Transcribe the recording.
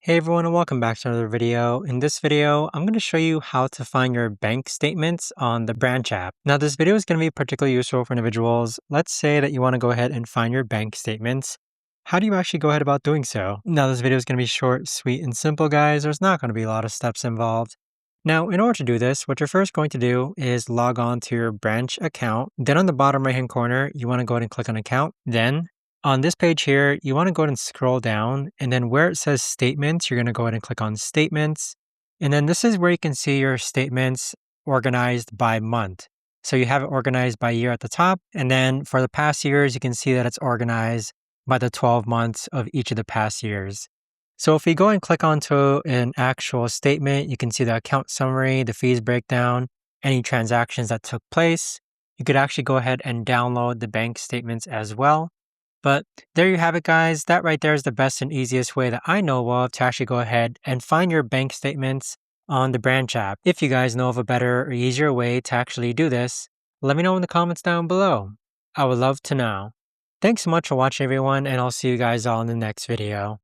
Hey everyone, and welcome back to another video. In this video, I'm going to show you how to find your bank statements on the Branch app. Now, this video is going to be particularly useful for individuals. Let's say that you want to go ahead and find your bank statements. How do you actually go ahead about doing so? Now, this video is going to be short, sweet, and simple, guys. There's not going to be a lot of steps involved. Now, in order to do this, what you're first going to do is log on to your Branch account. Then on the bottom right-hand corner, you want to go ahead and click on Account. Then on this page here, you want to go ahead and scroll down, and then where it says Statements, you're going to go ahead and click on Statements. And then this is where you can see your statements organized by month. So you have it organized by year at the top, and then for the past years, you can see that it's organized by the 12 months of each of the past years. So if we go and click onto an actual statement, you can see the account summary, the fees breakdown, any transactions that took place. You could actually go ahead and download the bank statements as well. But there you have it, guys. That right there is the best and easiest way that I know of to actually go ahead and find your bank statements on the Branch app. If you guys know of a better or easier way to actually do this, let me know in the comments down below. I would love to know. Thanks so much for watching, everyone, and I'll see you guys all in the next video.